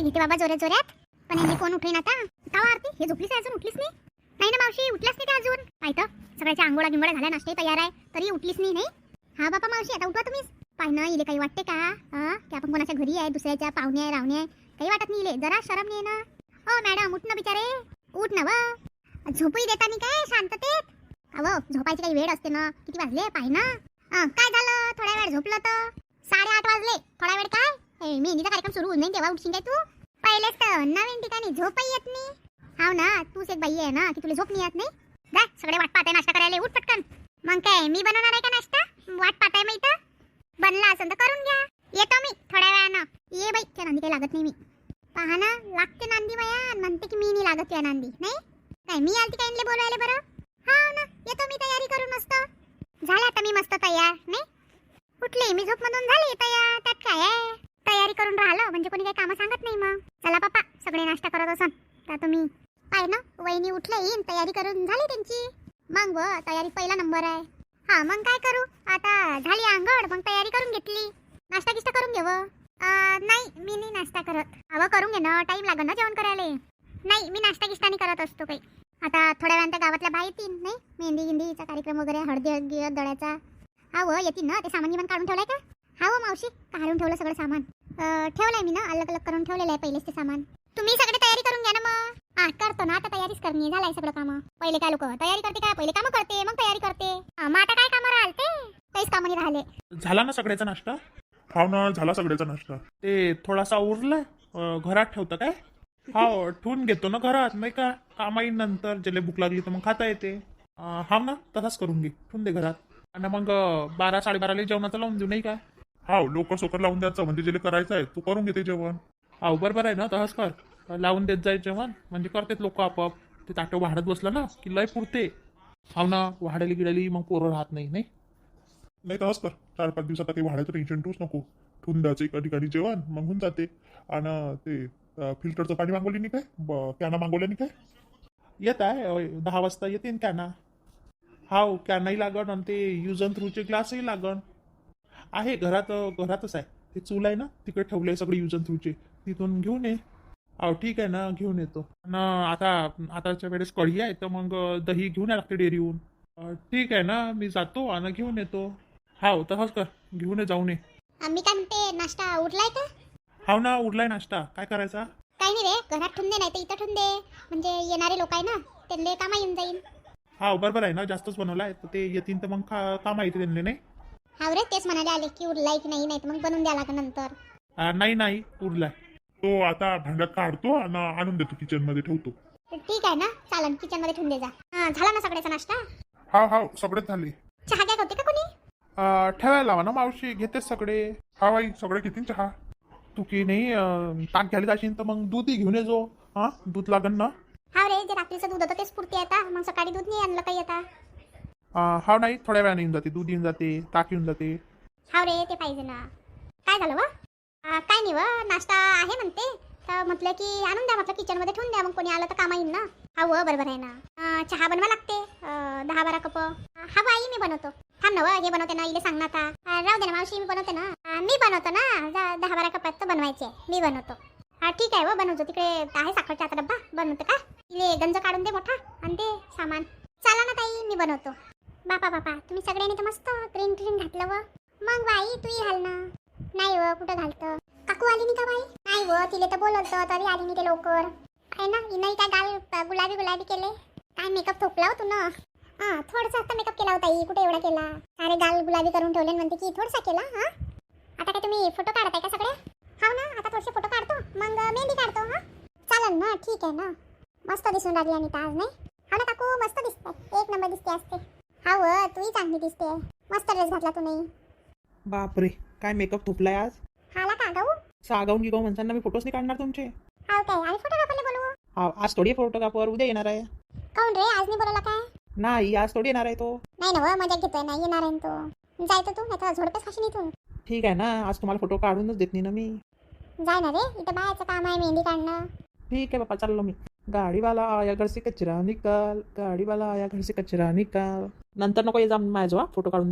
घेते बाबा जोऱ्यात जोऱ्यात. पण यांनी कोण उठेन आता? का आरती हे झोपलीच आहे अजून? उठलीच नाही ना मावशी? उठल्याच नाही ते अजून? पाय तर सगळ्याच्या आंघोळा गिंगोळा झाल्या, नाश्ते तयार आहे, तरी उठलीच नाही. नाही हा बाबा मावशी, आता उठवा तुम्हीच. पाय ना, इले काही वाटते का की आपण कोणाच्या घरी आहे, दुसऱ्याच्या पाहुणे आहे, रावणे आहे, काही वाटत नाही इले? जरा शरम नाही ना? ओ मॅडम उठ ना बिचारे, उठ ना. व झोपूही देता नाही काय शांततेत? अव झोपायची काही वेळ असते ना. किती वाजले पाय ना. काय झालं थोड्या वेळ झोपलं तर? 8:30 वाजले. थोडा वेळ काय? मेहंदीचा कार्यक्रम सुरू होऊन जाईल तेव्हा उठशील काय तू? पहिलेच तर नवीन ठिकाणी झोपही येत नाही. हाव ना, तूच एक बाई आहे ना की तुला झोप नाही येत नाही? जा, सगळे वाट पाहताय नाश्ता करायला, उठ पटकन. मग काय मी बनवणार आहे का नाश्ता? वाट पाहताय मी तर. बनला असेल तर करून घ्या. येतो मी थोड्या वेळानं. ये बाई, त्या नांदी काही लागत नाही मी. पहा ना, लागते नांदी बाया, म्हणते की मी नाही लागत त्या नांदी. नाही काय मी आलती काय इनले बोलवायला बरं? हाव ना, येतो मी तयारी करून मस्त. झालं आता मी मस्त तयार. नाही उठली मी झोपमधून, झाली तयार. त्यात काय आहे, तयारी करून राहिलं म्हणजे कोणी काही कामं सांगत नाही. मग चला पप्पा, सगळे नाश्ता करत असन का तुम्ही? पाय ना, वहिनी उठले येईन, तयारी करून झाली त्यांची. मग व तयारी पहिला नंबर आहे. हा मग काय करू आता, झाली आंघोळ मग तयारी करून घेतली. नाश्ता गिश्ता करून घेव? नाही मी नाही नाश्ता करत. अव करून घे ना, टाइम लागेल ना जेवण करायला. नाही मी नाश्ता गिश्ता नाही करत असतो काही. आता थोड्या वेळानंतर गावातल्या बाई येतील. नाही मेहंदी गिंदीचा कार्यक्रम वगैरे, हळदी गिळद दळ्याचा. हा व येतील ना. ते सामान गिमान काढून ठेवलंय का? हा व मावशी, काढून ठेवलं सगळं सामान. ठेवलंय मी ना, अलग अलग करून ठेवलेलं आहे पहिलेच ते सामान. तुम्ही सगळे तयारी करून घ्या ना. मग करतो ना, आता तयारीच करणी झालाय सगळं काम. पहिले काय लोक तयारी करते का? पहिले काम करते मग तयारी करते. मग आता काय काम राहते? काहीच काम नाही राहिले. झाला ना सगळ्याचा नाश्ता? हाव ना, झाला सगळ्याचा नाश्ता. ते थोडासा उरलाय, घरात ठेवतं काय? हाव, ठेवून घेतो ना घरात, नाही का? कामाई नंतर ज्याला भूक लागली तर मग खाता येते. हाव ना, तसाच करून घे, ठेवून दे घरात. आणि मग 12-12:30 जेवणाचं लावून देऊ, नाही का? हाव, लवकर सोकर लावून द्यायचं, म्हणजे जे करायचं आहे तू करून घेते जेवण. हाव बरोबर आहे ना, तसंच कर. लावून देत जाय जेवण, म्हणजे करतेत लोक आपोआप. ते ताटं वाढत बसलं ना की लय पुरते. हाव ना, वाढायला गिडाली मग पोरं राहत नाही. नाही नाही तसंच कर. 4-5 दिवसात काही वाढायचं टेन्शन ठेवूच नको. ठेवून द्यायचं एका ठिकाणी जेवण, मग होऊन जाते. आणि ते फिल्टरचं पाणी मागवली नाही काय? कॅना मागवल्या नाही काय? येत आहे 10 वाजता येते कॅना. हाव, कॅनाही लागण आणि ते यूज अँड थ्रूचे ग्लासही लागण. आहे घरातच आहे. ते चूल आहे ना, तिकडे ठेवले सगळे यूज अँड थ्रूचे, तिथून घेऊन ये. हाव ठीक आहे ना, घेऊन येतो ना. आताच्या वेळेस कढी आहे तर मग दही घेऊन या लागते डेअरीहून. ठीक आहे ना, मी जातो आणि घेऊन येतो. हाव तसंच कर, घेऊन ये, जाऊन ये. मी काय म्हणते, नाश्ता उरलाय का? हाव ना, उरलाय नाश्ता. काय करायचा? काही नाही रे, घरात ठेवून दे, नाही तर इथं ठेवून दे. म्हणजे येणारे लोक आहे ना, त्यांना कामा येऊन जाईल. हाव बरोबर आहे ना, जास्तच बनवलाय तर ते येतील तर मग कामा येते त्यांना. नाही हाव रे, तेच म्हणाले आले की उरलाय की नाही, तर मग बनवून द्या लागेल नंतर. नाही उरलाय. तो आता भांड्यात काढतो आणि आणून देतो, किचन मध्ये ठेवतो. ठीक आहे ना, चालन, किचन मध्ये ठेवून दे जा. झाला ना सगळ्याचा नाश्ता? हाव सगळेच झाले. चहा घ्या होते का कोणी? ठेवायला लावा ना मावशी, घेतेच सगळे. हा बाई, सगळे किती चहा? तू की नाही ताक घ्यायला जाशील तर मग दूधही घेऊन ये जो. दूध लागन ना. हाव रे, जे रात्रीचं दूध होतं तेच पुरते आता, मग सकाळी दूध नाही आणलं काही आता. हाव नाही, थोड्या वेळाने येऊन जाते, दूध येऊन जाते, ताक येऊन जाते. हाव रे, ते पाहिजे ना. काय झालं व? काय नाही व, नाश्ता आहे म्हणते, तर म्हटलं की आणून द्या, म्हटलं किचन मध्ये ठेवून द्या, मग कोणी आलं तर कामा येईल ना. हा व बरोबर आहे ना. चहा बनवा लागते 10-12 कप. हा आई मी बनवतो. थांब ना व, हे बनवते ना, इले सांग ना आता. राहू दे ना मावशी, मी बनवते ना. मी बनवतो ना, 10-12 कपात तर बनवायचे, मी बनवतो. हा ठीक आहे व, बनवतो. तिकडे आहे साखरचा आता डब्बा, बनवते का? इले गंज काढून दे मोठा आणि ते सामान. चला ना ताई, मी बनवतो. बापा तुम्ही सगळ्यांनी तर मस्त ग्रीन घातलं व. मग बाई तूही घाल ना. नाही व, कुठं घालतं? काकू आली नाही का बाई? नाही व, तिले तर बोलवतं तरी आली नाही ते लवकर. काय ना, हिनंही काय गाल गुलाबी केले. काय मेकअप थोपला हो तू ना? थोडासा आता मेकअप केला होता, कुठे एवढा केला? अरे गाल गुलाबी करून ठेवले म्हणते की थोडासा केला. आता काय तुम्ही फोटो काढताय का सगळे? हाव ना, आता थोडेसे फोटो काढतो, मग मेहंदी काढतो. चालेल ना, ठीक आहे ना. मस्त दिसून राहिली आणि आज नाही. हा ना काकू, मस्त दिसते, एक नंबर दिसते असते. हा व, तूही चांगली दिसते, मस्त ड्रेस घातला तू. नाही बापरे, काय मेकअप थुपलाय आज. हाला का गाऊ? सागावून गिगाव म्हणताना मी फोटोच नाही काढणार तुमचे. हाव काय? आणि फोटोग्राफरला बोलवू? हा, आज थोडी फोटोग्राफर उद्या येणार आहे. काऊन रे, आज नाही बोलवला काय? नाही, आज थोडी येणार आहे तो. नाही ना व, मजा घेतोय ना, येणार आहे तो. जायचं तू, नाही तर झोडपेच खाशील इथून. ठीक आहे ना, आज तुम्हाला फोटो काढूनच देत नाही ना मी. जाय ना रे, इथं बाहेरचं काम आहे, मेहंदी काढणं. ठीक आहे बापा, चाललो मी. गाडी वाला आया घर से कचरा निकाल, गाडी वाला आया घर से कचरा निकाल. नंतर नको ये जा माझ्या, फोटो काढून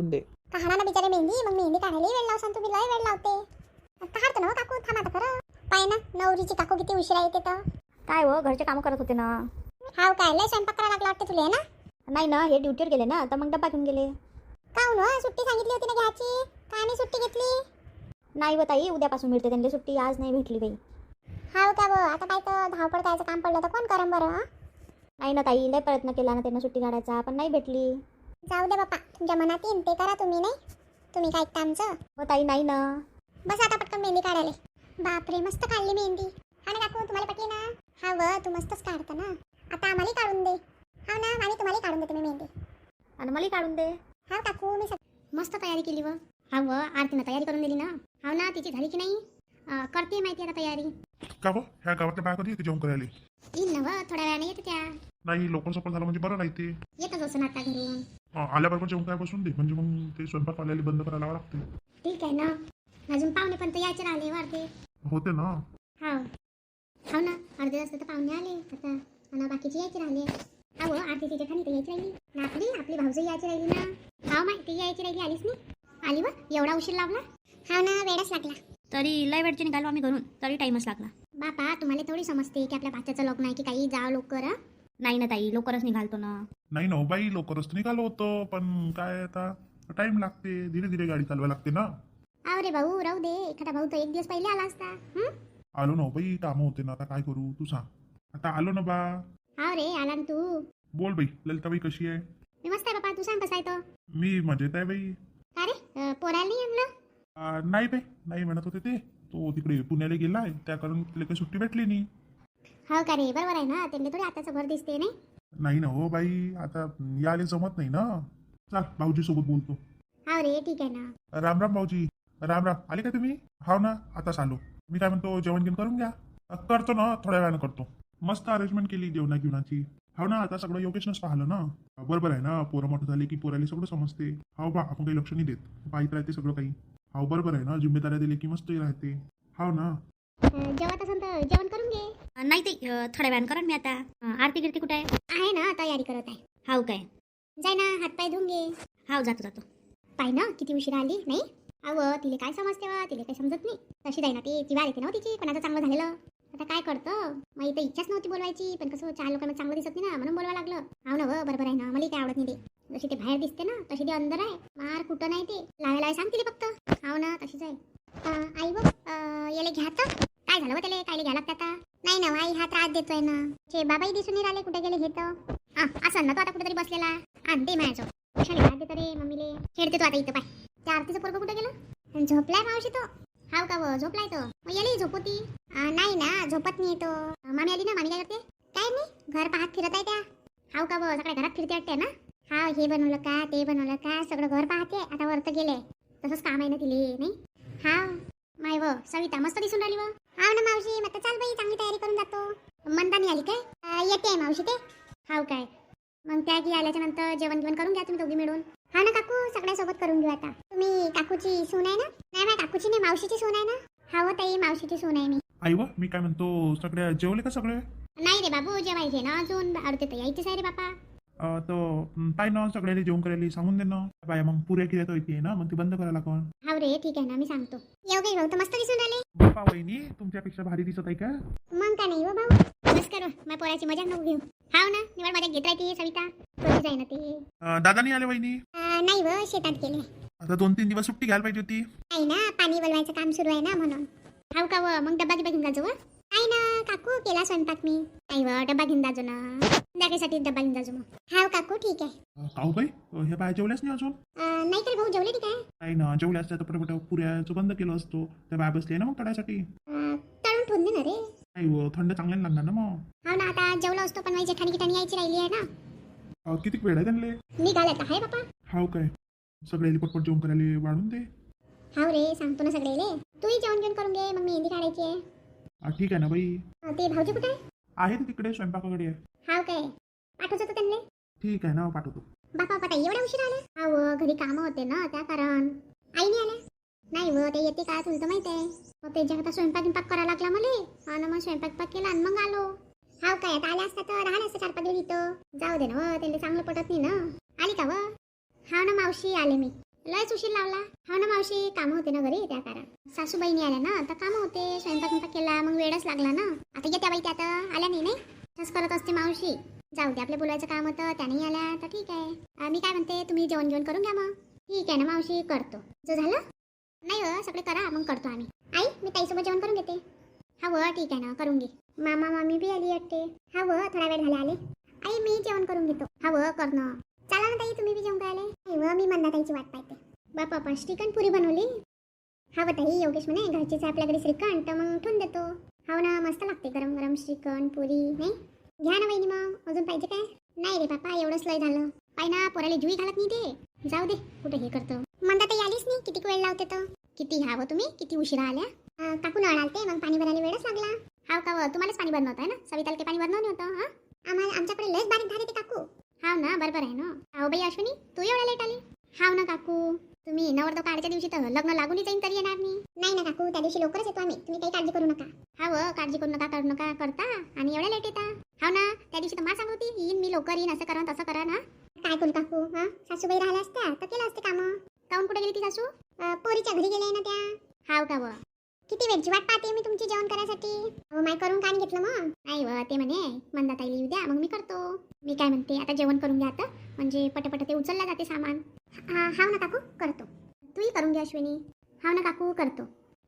दे. काढा ना बिचारे मेहंदी, मग मेहंदी काढायला वेळ लावसान तुम्ही, लय वेळ लावते. काढतो ना काकू, थांबा आता खरं. पाय ना नवरीची काकू किती उशिरा येते तर. काय हो घरचे कामं करत होते ना. हाव काय लय स्वयंपाक करायला लागला वाटतं तुला ना. नाही ना हे ड्युटीवर गेले ना तर मग डब्बा घेऊन गेले. काहून हो सुट्टी सांगितली होती ना घ्यायची, का नाही सुट्टी घेतली? नाही व ताई उद्यापासून मिळते त्यांना सुट्टी, आज नाही भेटली बाई. हाव का बो, आता काय तर धावपळ करायचं काम पडलं तर कोण करम बरं हं? नाही ना ताई लय प्रयत्न केला ना त्यांना सुट्टी काढायचा पण नाही भेटली. जाऊ दे बापा, तुमच्या मनात येईन ते करा तुम्ही, नाही तुम्ही काय ऐकता आमचं. व ताई नाही ना. बस आता पटकन मेहंदी काढायला. बापरे मस्त काढली मेहंदी. हा ना काकू तुम्हाला पटली ना? हा व तू मस्तच काढता ना, आता आम्हाला काढून दे. हा ना आम्ही तुम्हाला काढून देते मी मेहंदी. आणि मला काढून दे. हा काकू मी मस्त तयारी केली व. हा व आरतीनं तयारी करून दिली ना. हा ना तिची झाली की नाही? करते माहिती आता तयारी. का हो ह्या गावातल्या बाया कधी येते जेवण करायला? येईल ना व थोड्या वेळाने येते त्या. नाही लवकर सफल झालं म्हणजे बरं राहते. येतच असं आता घरून. आल्याबरोबर जेवण काय बसून दे म्हणजे मग ते स्वयंपाक आल्याला बंद करायला लागते. ठीक आहे ना, अजून पाहुणे पण तर यायचे राहिले वाढते. होते ना. हाव हाव ना, अर्धे वाजता तर पाहुणे आले आता आणि बाकीचे यायचे राहिले. हा व आरतीची जेठानी तर यायची राहिली ना, आपली भाऊजही यायची राहिली ना. हाव माहिती यायची राहिली, आलीच नाही. आली व एवढा उशीर लावला. हाव ना वेळच लागला. तरी लय वेळचे निघालो आम्ही घरून तरी टाइमच लागला. बापा तुम्हाला थोडी समजते की आपल्या भाच्याचं लग्न आहे की काही जाव लवकर. नाही ना ताई लवकरच निघालतो ना. नाही ना बाई लवकरच निघालो होतो पण काय आता टाइम लागते, धीरे धीरे गाडी चालवायला लागते ना. आव रे भाऊ राहू दे, एखादा भाऊ तर एक दिवस पहिले आला असता. आलो ना बाई, कामं होते ना, आता काय करू तू सांग. आता आलो ना बा. आव रे आला ना तू. बोल बाई ललिताबाई कशी आहे? मी मस्त आहे बापा, तू सांग कसा आहे तो. मी मजेत आहे बाई. अरे पोराला नाही आणलं? नाही बाई नाही म्हणत होते ते, तो तिकडे पुण्याला गेलाय त्या कारण तिला काही सुट्टी भेटली नाही. हो का रे, बरोबर आहे ना, त्यांनी थोडी आताचं भर दिसते नाही. नाही ना हो बाई, आता याले जमत नाही ना. चल भाऊजी सोबत बोलतो. हाव रे ठीक आहे ना. राम राम भाऊजी. राम राम, आले का तुम्ही? हाव ना आताच आलो. मी काय म्हणतो जेवण घेऊन करून घ्या. करतो ना थोड्या वेळानं करतो. मस्त अरेंजमेंट केली जेवणा घेऊनाची. हो ना आता सगळं योगेशनच पाहिलं ना. बरोबर आहे ना, पोरं मोठं झाले की पोराला सगळं समजते. हाव बा आपण काही लक्ष नाही देत, पाहित राहते सगळं काही. हाव बरोबर आहे ना, जिम्मेदाऱ्या दिले की मस्त राहते. हाव ना. जेवत असेल तर जेवण करून घे. नाही ते थोड्या वेळानं करा मी आता. आरती गिरती कुठे आहे? आहे ना तयारी करत आहे. हाव काय? जाय ना हातपाय धुवून घे. हाव जातो जातो. पाय ना किती उशीर आली नाही. अव तिला काय समजते वा, तिला काही समजत नाही. तशी जाय ना ती जिवार येते ना तिची, पण आता चांगलं झालेलं. आता काय करतं, मग इथं इच्छाच नव्हती बोलवायची पण कसं चार लोकांना चांगलं दिसत नाही ना म्हणून बोलवा लागलं. हाव ना व बरोबर आहे ना, मला काय आवडत नाही ते. जशी ते बाहेर दिसते ना तशी ते अंदर आहे. मार कुठं नाही ते लावायला सांग तिला फक्त. हाव ना तशीच आहे. आई व याला घ्या तर. काय झालं व त्याला, काय घ्या लागतं आता? नाही ना आई हा त्रास देतोय ना. चे बाबाही दिसून नाही राहिले, कुठे गेले हे तर. असं ना तो आता कुठेतरी बसलेला. दे माझ्याचं कशाला त्रास देतो रे मम्मीले. खेळते तो आता इथं. पाय त्या आरतीचं पोरगं कुठे गेलं? झोपलाय मावशी तो. हाव का व झोपलाय तो. मग याला झोपती? नाही ना झोपत नाही तो. मामी आली ना, मामी काय करते? काय नाही घर पाहत फिरत आहे त्या. हाव का व सगळ्या घरात फिरते वाटते ना. हाव हे बनवलं का ते बनवलं का सगळं घर पाहते. आता वरत गेले तसंच काम आहे ना तिले नाही. हाव माय व सविता मस्त दिसून राहिली व. हाव ना मावशी मग चाल बाई, चांगली तयारी करून जातो. मंदानी आली काय? येते आहे मावशी ते. हाव काय? मग त्या की आल्याच्या नंतर जेवण घेऊन करून घ्या तुम्ही दोघी मिळून. हा ना काकू सगळ्यासोबत करून घेऊ आता. तुम्ही काकूची सून आहे ना? नाही नाही काकूची नाही मावशीची सून आहे ना. हाव ताई मावशीची सून आहे मी. आई व मी काय म्हणतो, सगळ्या जेवले का सगळे? नाही रे बाबू जेवायचे ना अजून, अर्धे तर यायचेच आहे रे बापा. तर पाय ना सगळ्याला जेवण करायला सांगून दे ना. बाया मग पुऱ्या किऱ्या तर येते ना, मग ती बंद करायला कोण? हाव रे ठीक आहे ना, मी सांगतो. येऊ काही भाऊ तर मस्त दिसून राहिले. बापा वहिनी तुमच्यापेक्षा भारी दिसत आहे का? मग का नाही हो भाऊ, बस करू माझ्या पोराची मजा नको घेऊ. हाव ना निवड मजा घेत राहते सविता. कधी जाय ना ते. दादा नाही आले वहिनी? नाही व शेतात गेले. आता 2-3 दिवस सुट्टी घ्यायला पाहिजे होती. नाही ना पाणी वलवायचं काम सुरू आहे ना म्हणून. हाव का व मग डब्बा घेऊन जायचो व. नाही ना काकू केला स्वयंपाक मी. नाही व डब्बा घेऊन जायचो ना, संध्याकाळीसाठी डब्बा घेऊन जायचो मग. हाव काकू ठीक आहे. काऊ बाई हे बाया जेवल्याच नाही अजून? नाही तर भाऊ जेवले ठीक आहे. नाही ना जेवल्या असत्या तर पटापट पुऱ्याचं बंद केलं असतो. त्या बाया बसले ना मग तळ्यासाठी. तळून ठेवून दे ना रे. नाही व थंड चांगल्याने लागणार ना मग. हाव ना आता जेवलो असतो पण माझी जेठाणी गिठाणी यायची राहिली आहे ना. किती वेळ आहे त्यांना? निघाला आहे बापा. हाव काय? सगळ्याला पटपट जेवण करायला वाढून दे. हाव रे सांगतो ना सगळेले. तूही जेवण घेऊन करून घे, मग मेहंदी काढायची आहे. ठीक आहे ना बाई. ते भाऊजी कुठे आहे ते तिकडे स्वयंपाकाकडे आहे. हाव काय? पाठवतो तो त्यांना. ठीक आहे ना पाठवतो. बापा पटा एवढा उशीर आला? हाव घरी कामं होते ना त्या कारण. आई नाही आल्या? नाही व ते येते काय तुला तर माहित आहे. मग त्याच्या आता स्वयंपाक करायला लागला मला आणि मग स्वयंपाक केला आणि मग आलो. हाव काय? आता आल्या असता तर राहिलं असतं 4-5 दिवस इथं. जाऊ दे ना व त्यांना चांगलं पटत नाही ना. आली का व? हाव ना मावशी आले मी. लयच उशीर लावला. हो ना मावशी, कामं होते ना घरी त्या कारण. सासूबाईनी आल्या ना तर कामं होते, स्वयंपाक केला मग वेळच लागला ना. आता येत्या बाई त्या आता आल्या नाही तसंच करत असते मावशी. जाऊ दे, आपलं बोलायचं काम होतं त्याने आल्या तर ठीक आहे. मी काय म्हणते, तुम्ही जेवण घेऊन करून घ्या मग. ठीक आहे ना मावशी, करतो. जो झालं नाही हो, सगळे करा मग करतो आम्ही. आई, मी ताईसोबत जेवण करून घेते. हा व ठीक आहे ना, करून घे. मामा मामी बी आली वाटते. हा व, थोडा वेळ झाला आले. आई, मी जेवण करून घेतो. हा व, कर ना. चला ना ताई, तुम्ही बी जेवण करायला. नाही व, मी मंदाताईची वाट पाहते. बापा पण श्रीखंड पुरी बनवली. हा व ताई, योगेश म्हणे घरचीच आहे आपल्याकडे श्रीखंड, तर मग ठेवून देतो. हो ना, मस्त लागते गरम गरम श्रीखंड पुरी. नाही घ्या ना वहिनी, मग अजून पाहिजे काय? नाही रे बापा, एवढंच लय झालं. पाय ना, पोराला जुई घालत नाही ते. जाऊ दे, कुठे हे करतो. मंदाताई आलीच नाही, किती वेळ लावते तर. किती हवं तुम्ही, किती उशिरा आल्या. काकू नळ आलते, मग पाणी भरायला वेळच लागला. हाव का व, तुम्हालाच पाणी भरणं होतं ना, सविताला काही पाणी भरणं नव्हतं. हा, आम्हाला आमच्याकडे लयच बारीक धार येते काकू. हाव ना, बरोबर आहे ना. हाव बाई अश्विनी, तू एवढ्या लेट आली. हाव ना काकू, तुम्ही नवरदेव काढायच्या दिवशी तर लग्न लागूनही जाईन तरी येणार नाही. नाही ना काकू, त्या दिवशी लवकरच येतो आम्ही, तुम्ही काही काळजी करू नका. हाव, काळजी करू नका करता आणि एवढ्या लेट येता. हाव ना, त्या दिवशी तर मा सांगत होती येईन मी लवकर, येईन असं करा तसं करा ना. काय करू काकू, हा सासूबाई राहिल्या असत्या तर केलं असते कामं. काऊन कुठे गेली ती सासू? पोरीच्या घरी गेले ना त्या. हाव का व, किती वेळची वाट पाहते मी तुमची जेवण करायसाठी. हो, माय करून काय घेतलं मग? नाही व, ते म्हणे मंदाताईला येऊ द्या मग मी करतो. मी काय म्हणते, आता जेवण करून घ्या आता, म्हणजे पटपट ते उचलला जाते सामान. हाव ना काकू, करतो. तूही करून घ्या अश्विनी. हाव ना काकू, करतो.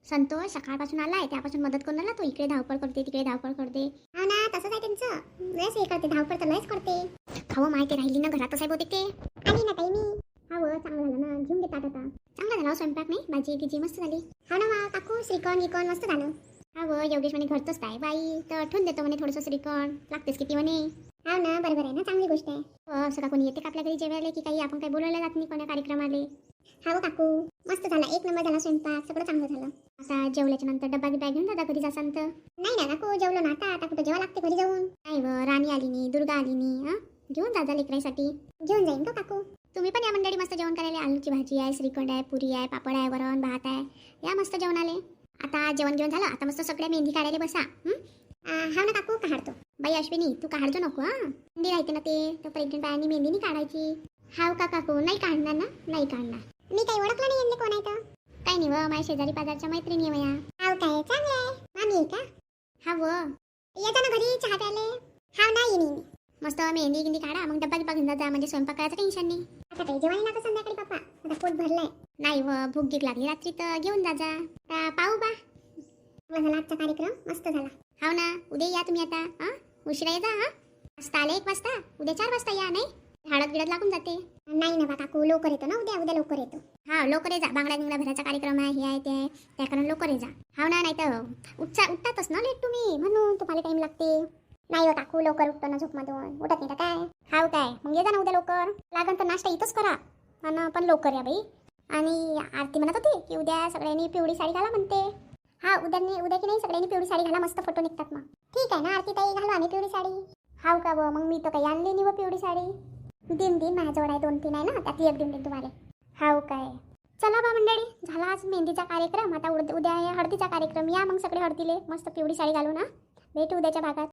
संतोष सकाळपासून आलाय, त्यापासून मदत करून आला तो. इकडे धावपळ करते, तिकडे धावपळ करते. हाव ना, तसंच आहे त्यांचं, लयच हे करते, धावपळ तर लयच करते. खावं माहिती राहिली ना घरातच आहे बहुतेक ते. आली ना ताई मी. हाव, चांगलं झालं ना, घेऊन घेतात आता. चांगला झाला स्वयंपाक, नाही भाजी गिजी मस्त झाली. हाव ना मग काकू, श्रीखंड गिकण मस्त झालं. हाव, योगेश म्हणे घरचंच काय बाई, तर ठेवून देतो म्हणे थोडंसं श्रीखंड, लागतेच किती म्हणे. हाव ना, बरोबर आहे ना, चांगली गोष्ट आहे. असं का कोणी येते का आपल्या घरी जेवायला, की काही आपण काही बोलवलं जात नाही कोणा कार्यक्रमाले. हाव काकू, मस्त झाला, एक नंबर झाला स्वयंपाक, सगळं चांगलं झालं. आता जेवल्याच्या नंतर डब्बा गिब्बा घेऊन दादा घरी जासान तर. नाही ना काकू, जेवलो ना आता कुठे जेवा लागते घरी जाऊन. नाही व, राणी आली नाही, दुर्गा आली नाही. हा, घेऊन दादा लेकरासाठी. घेऊन जाईन का काकू? तुम्ही पण या मंडळी, मस्त जेवण करायला. आलूची भाजी आहे, श्रीखंड आहे, पुरी आहे, पापड आहे, वरण भात आहे. या मस्त जेवणाले. आता जेवण घेऊन झालं, आता मस्त सगळ्या मेहंदी काढायला बसा. हाव ना काकू, काढतो. बाई अश्विनी, तू काढतो नको. हा, मेहंदी राहते ना ते प्रेग्नेंट बायांनी मेहंदी नाही काढायची. हाव का काकू, नाही काढणार ना? नाही काढणार. मी काही ओळखलं नाही यांनी कोण आहे तर. काही नाही व, माझ्या शेजारी पाजारच्या मैत्रिणी आहे. हाव काय, चांगलं आहे. मामी आहे का? हाव, येता ना घरी चहा प्यायले. हाव ना, येईन. मस्त मेहंदी गिंदी काढा, मग डब्बा गिब्बा घेऊन जा, म्हणजे स्वयंपाक करायचं टेन्शन नाही. आता काही जेवण ना संध्याकाळी पप्पा, आता पोट भरलंय. नाही व, भूक गीक लागली रात्री तर घेऊन जा. पाहू बा. झाला आजचा कार्यक्रम, मस्त झाला. हाव ना, उद्या या तुम्ही आता. हा, उशिरा येता. हा, वाजता आले 1 वाजता, उद्या 4 वाजता या. नाही हळद गिळत लागून जाते. नाही ना बा काकू, लवकर येतो ना उद्या लवकर येतो. हा, लवकर ये जा, बांगडा गिंगडा भरायचा कार्यक्रम आहे, हे आहे ते आहे, त्या कारण लवकर ये जा. हाव ना, नाही तर उठतातच ना लेट तुम्ही, म्हणून तुम्हाला टाइम लागते. नाही हो काकू, लवकर उठतो ना झोपमधून, उठत नाही का काय? हाव काय, मग ये जा ना उद्या लवकर. लागन तर नाश्ता इथंच करा, पण लवकर या बाई. आणि आरती म्हणत होती की उद्या सगळ्यांनी पिवळी साडी घाला म्हणते. हा, उद्या की नाही सगळ्यांनी पिवळी साडी घाला, मस्त फोटो निघतात मग. ठीक आहे ना आरती ताई, घालू आम्ही पिवळी साडी. हाव का व, मग मी तर काही आणली नाही व पिवळी साडी. दिन माझ्याजवळ आहे 2-3 आहे ना, त्यातली एक देऊन तुम्हाला. हाव काय, चला बा मंडळी, झाला आज मेहंदीचा कार्यक्रम. आता उद्या आहे हळदीचा कार्यक्रम. या मग सगळे हळदीले मस्त पिवळी साडी घालून. हा, भेटू उद्याच्या भागात.